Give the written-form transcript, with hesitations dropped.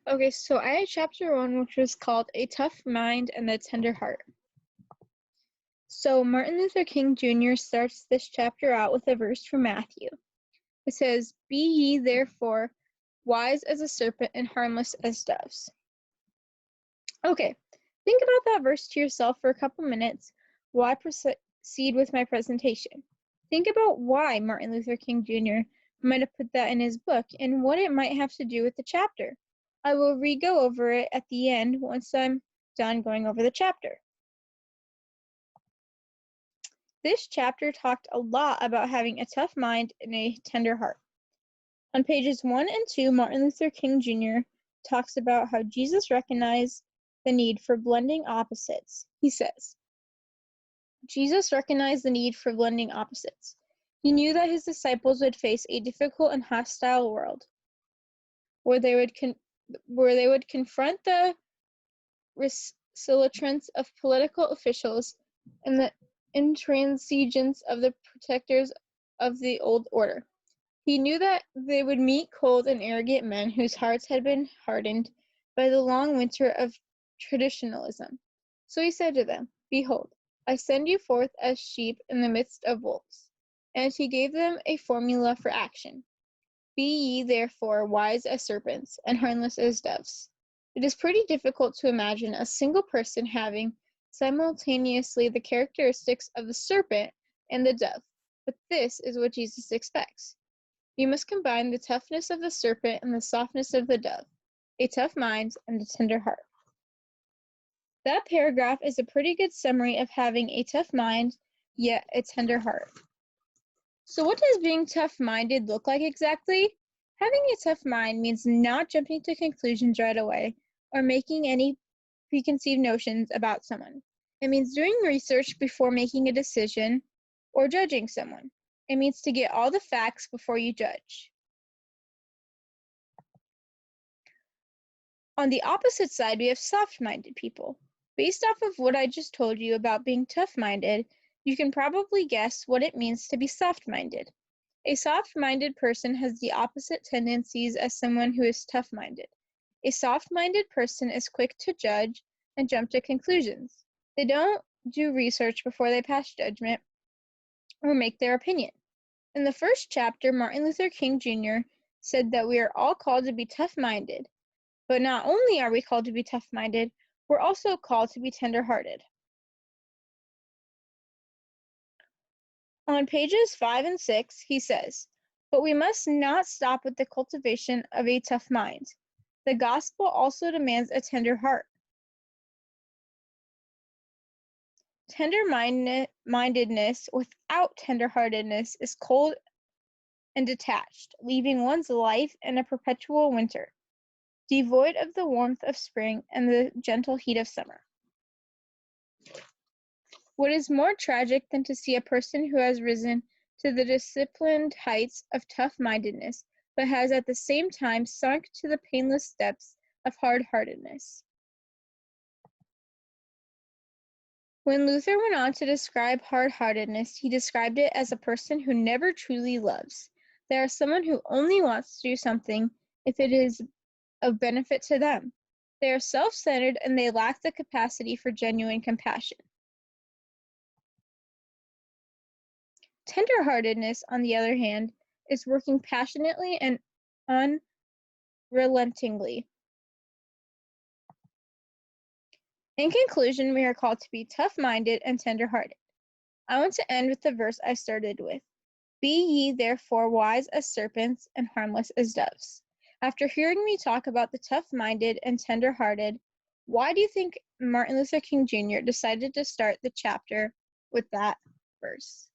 Okay, so I had chapter 1, which was called A Tough Mind and a Tender Heart. So Martin Luther King Jr. starts this chapter out with a verse from Matthew. It says, "Be ye therefore wise as a serpent and harmless as doves." Okay, think about that verse to yourself for a couple minutes while I proceed with my presentation. Think about why Martin Luther King Jr. might have put that in his book and what it might have to do with the chapter. I will re-go over it at the end once I'm done going over the chapter. This chapter talked a lot about having a tough mind and a tender heart. On pages 1 and 2, Martin Luther King Jr. talks about how Jesus recognized the need for blending opposites. He says, Jesus recognized the need for blending opposites. He knew that his disciples would face a difficult and hostile world, where they would confront the recalcitrance of political officials and the intransigence of the protectors of the old order. He knew that they would meet cold and arrogant men whose hearts had been hardened by the long winter of traditionalism. So he said to them, "Behold, I send you forth as sheep in the midst of wolves." And he gave them a formula for action. "Be ye therefore wise as serpents and harmless as doves." It is pretty difficult to imagine a single person having simultaneously the characteristics of the serpent and the dove, but this is what Jesus expects. You must combine the toughness of the serpent and the softness of the dove, a tough mind and a tender heart. That paragraph is a pretty good summary of having a tough mind, yet a tender heart. So what does being tough-minded look like exactly? Having a tough mind means not jumping to conclusions right away or making any preconceived notions about someone. It means doing research before making a decision or judging someone. It means to get all the facts before you judge. On the opposite side, we have soft-minded people. Based off of what I just told you about being tough-minded, you can probably guess what it means to be soft-minded. A soft-minded person has the opposite tendencies as someone who is tough-minded. A soft-minded person is quick to judge and jump to conclusions. They don't do research before they pass judgment or make their opinion. In the first chapter, Martin Luther King Jr. said that we are all called to be tough-minded. But not only are we called to be tough-minded, we're also called to be tender-hearted. On pages 5 and 6, he says, "But we must not stop with the cultivation of a tough mind. The gospel also demands a tender heart. Tender-mindedness without tender-heartedness is cold and detached, leaving one's life in a perpetual winter, devoid of the warmth of spring and the gentle heat of summer." What is more tragic than to see a person who has risen to the disciplined heights of tough-mindedness, but has at the same time sunk to the painless depths of hard-heartedness? When Luther went on to describe hard-heartedness, he described it as a person who never truly loves. They are someone who only wants to do something if it is of benefit to them. They are self-centered and they lack the capacity for genuine compassion. Tender-heartedness, on the other hand, is working passionately and unrelentingly. In conclusion, we are called to be tough-minded and tender-hearted. I want to end with the verse I started with. "Be ye therefore wise as serpents and harmless as doves." After hearing me talk about the tough-minded and tender-hearted, why do you think Martin Luther King Jr. decided to start the chapter with that verse?